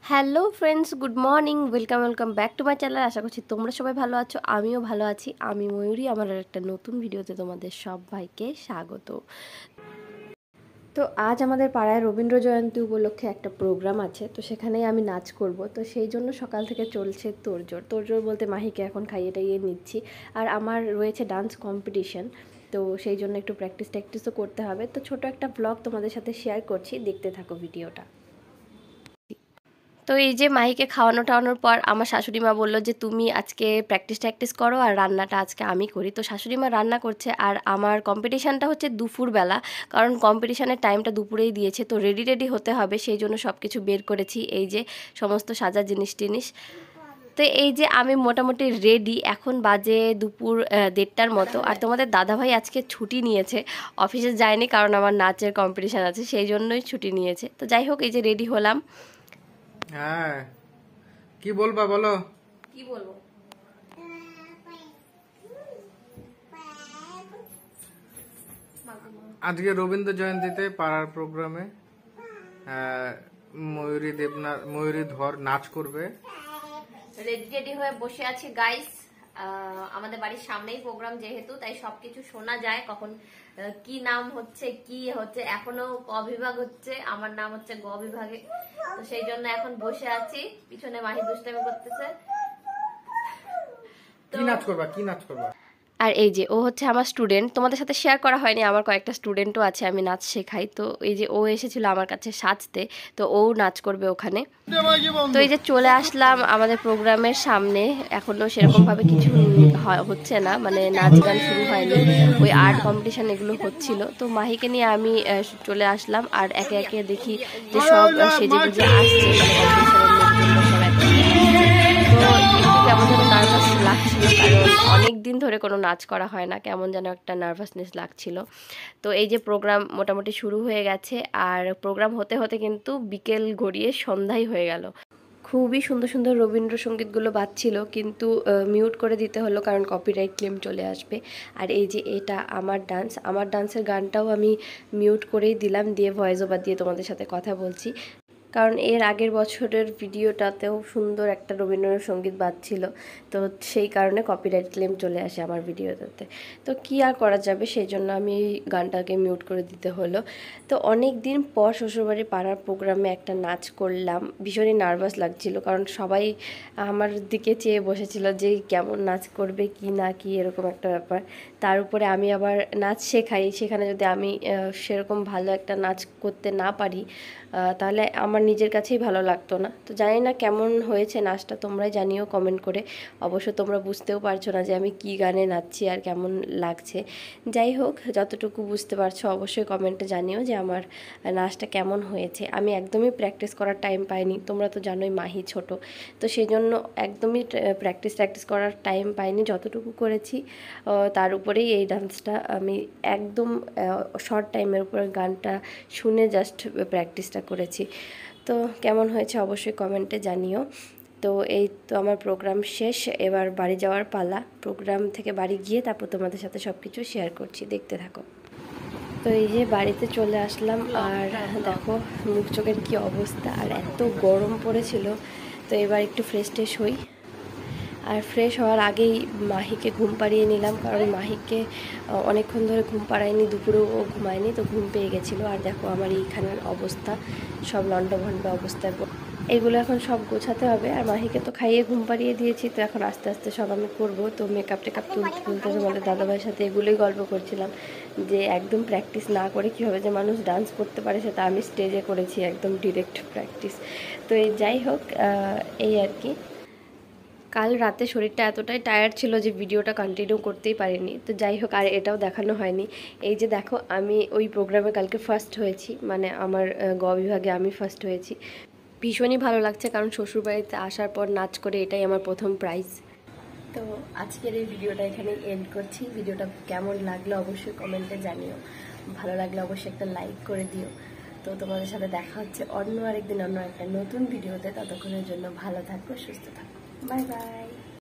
Hello friends, good morning. Welcome back to my channel. আশা করছি তোমরা সবাই ভালো আছো, আমিও ভালো আছি। আমি ময়ূরী, আমার একটা নতুন ভিডিওতে তোমাদের সবাইকে স্বাগত। তো আজ আমাদের পাড়ায় রবীন্দ্র জয়ন্তী উপলক্ষে একটা প্রোগ্রাম আছে, তো সেখানেই আমি নাচ করব। তো সেই জন্য সকাল থেকে চলছে তোড়জোড় বলতে মাহিকে এখন খাইয়ে টাইয়ে নিচ্ছি। আর আমার রয়েছে ডান্স কম্পিটিশন, তো সেই জন্য একটু প্র্যাকটিসও করতে হবে। তো ছোট একটা ব্লগ তোমাদের সাথে শেয়ার করছি, দেখতে থাকো ভিডিওটা। তো এই যে মাহিকে খাওয়ানো টাওয়ানোর পর আমার শাশুড়ি মা বললো যে তুমি আজকে প্র্যাকটিস করো আর রান্নাটা আজকে আমি করি। তো শাশুড়ি মা রান্না করছে আর আমার কম্পিটিশানটা হচ্ছে দুপুরবেলা, কারণ কম্পিটিশানের টাইমটা দুপুরেই দিয়েছে। তো রেডি হতে হবে, সেই জন্য সব কিছু বের করেছি, এই যে সমস্ত সাজার জিনিস। তো এই যে আমি মোটামুটি রেডি। এখন বাজে দুপুর 1:30টার মতো। আর তোমাদের দাদাভাই আজকে ছুটি নিয়েছে, অফিসে যায়নি, কারণ আমার নাচের কম্পিটিশান আছে, সেই জন্যই ছুটি নিয়েছে। তো যাই হোক, এই যে রেডি হলাম। হ্যাঁ, কি বলবা বলো? কি বলবো? আজকে রবীন্দ্র জয়ন্তীতে পাড়ার প্রোগ্রামে ময়ূরী ধর নাচ করবে। রেডি হয়ে বসে আছি গাইস। আমাদের বাড়ির সামনেই প্রোগ্রাম, যেহেতু তাই সবকিছু শোনা যায়, কখন কি নাম হচ্ছে কি হচ্ছে। এখনো ক বিভাগ হচ্ছে, আমার নাম হচ্ছে গ বিভাগে। তো সেই জন্য এখন বসে আছি, পিছনে মাহি দুষ্টামি করতেছে। কি নাচ করবা? আর এই যে ও হচ্ছে আমার স্টুডেন্ট, তোমাদের সাথে শেয়ার করা হয়নি, আমার কয়েকটা স্টুডেন্টও আছে, আমি নাচ শেখাই। তো এই যে ও এসেছিল আমার কাছে সাজতে, তো ও নাচ করবে ওখানে। তো এই যে চলে আসলাম আমাদের প্রোগ্রামের সামনে। এখনো সেরকমভাবে কিছু হচ্ছে না, মানে নাচ গান শুরু হয়নি, ওই আর্ট কম্পিটিশন এগুলো হচ্ছিল। তো মাহিকে নিয়ে আমি চলে আসলাম, আর একে একে দেখি যে সব সেজে গুজে আসছে, তো কেমন যেন নার্ভাস লাগছিল, কারণ অনেক দিন ধরে কোনো নাচ করা হয় না, কেমন যেন একটা নার্ভাসনেস লাগছিল। তো এই যে প্রোগ্রাম মোটামুটি শুরু হয়ে গেছে, আর প্রোগ্রাম হতে হতে কিন্তু বিকেল গড়িয়ে সন্ধ্যাই হয়ে গেল। খুবই সুন্দর রবীন্দ্রসঙ্গীতগুলো বাজছিল, কিন্তু মিউট করে দিতে হলো, কারণ কপিরাইট ক্লেম চলে আসবে। আর এই যে এটা আমার ডান্সের গানটাও আমি মিউট করেই দিলাম, দিয়ে ভয়েস ওভার দিয়ে তোমাদের সাথে কথা বলছি, কারণ এর আগের বছরের ভিডিওটাতেও সুন্দর একটা রবীন্দ্রসঙ্গীত বাজছিল। তো সেই কারণে কপিরাইট ক্লেম চলে আসে আমার ভিডিওটাতে। তো কি আর করা যাবে, সেই জন্য আমি এই গানটাকে মিউট করে দিতে হলো। তো অনেক দিন পর শ্বশুরবাড়ি পাড়ার প্রোগ্রামে একটা নাচ করলাম, ভীষণই নার্ভাস লাগছিল, কারণ সবাই আমার দিকে চেয়ে বসেছিল যে কেমন নাচ করবে কি না কি, এরকম একটা ব্যাপার। তার উপরে আমি আবার নাচ শেখাই, সেখানে যদি আমি সেরকম ভালো একটা নাচ করতে না পারি, তাহলে আমার নিজের কাছেই ভালো লাগতো না। তো জানি না কেমন হয়েছে নাচটা, তোমরাই জানিও কমেন্ট করে। অবশ্য তোমরা বুঝতেও পারছো না যে আমি কি গানে নাচছি আর কেমন লাগছে। যাই হোক, যতটুকু বুঝতে পারছো অবশ্যই কমেন্টে জানিও যে আমার নাচটা কেমন হয়েছে। আমি একদমই প্র্যাকটিস করার টাইম পাইনি, তোমরা তো জানোই মাহি ছোট, তো সেই জন্য একদমই প্র্যাকটিস করার টাইম পাইনি। যতটুকু করেছি তার উপরেই এই ডান্সটা আমি একদম শর্ট টাইমের উপর গানটা শুনে জাস্ট প্র্যাকটিসটা করেছি। তো কেমন হয়েছে অবশ্যই কমেন্টে জানিও। তো এই তো আমার প্রোগ্রাম শেষ, এবার বাড়ি যাওয়ার পালা। প্রোগ্রাম থেকে বাড়ি গিয়ে তারপর তোমাদের সাথে সব কিছু শেয়ার করছি, দেখতে থাকো। তো এই যে বাড়িতে চলে আসলাম, আর দেখো মুখ চোখের কী অবস্থা, আর এত গরম পড়েছিল। তো এবার একটু ফ্রেশ হই, আর ফ্রেশ হওয়ার আগেই মাহিকে ঘুম পাড়িয়ে নিলাম, কারণ মাহিকে অনেকক্ষণ ধরে ঘুম পাড়ায়নি, দুপুরেও ও ঘুমায়নি, তো ঘুম পেয়ে গেছিলো। আর দেখো আমার এইখানের অবস্থা, সব লন্ডভন্ড অবস্থায়। এগুলো এখন সব গোছাতে হবে, আর মাহিকে তো খাইয়ে ঘুম পাড়িয়ে দিয়েছি, তো এখন আস্তে আস্তে সব আমি করবো। তো মেকআপ টেকআপ তুলতে তোমাদের দাদাভাইয়ের সাথে এগুলোই গল্প করছিলাম, যে একদম প্র্যাকটিস না করে কীভাবে যে মানুষ ডান্স করতে পারে, সেটা আমি স্টেজে করেছি একদম ডিরেক্ট প্র্যাকটিস। তো এই যাই হোক, এই আর কি। কাল রাতে শরীরটা এতটাই টায়ার্ড ছিল যে ভিডিওটা কন্টিনিউ করতেই পারিনি। তো যাই হোক, আর এটাও দেখানো হয়নি। এই যে দেখো, আমি ওই প্রোগ্রামে কালকে ফার্স্ট হয়েছি, মানে আমার গ বিভাগে আমি ফার্স্ট হয়েছি। ভীষণই ভালো লাগছে, কারণ শ্বশুরবাড়িতে আসার পর নাচ করে এটাই আমার প্রথম প্রাইজ। তো আজকের এই ভিডিওটা এখানে এন্ড করছি। ভিডিওটা কেমন লাগলো অবশ্যই কমেন্টে জানিও, ভালো লাগলে অবশ্যই একটা লাইক করে দিও। তো তোমাদের সাথে দেখা হচ্ছে অন্য আরেকদিন অন্য একটা নতুন ভিডিওতে। ততক্ষণের জন্য ভালো থাকো, সুস্থ থাকো, বাই বাই।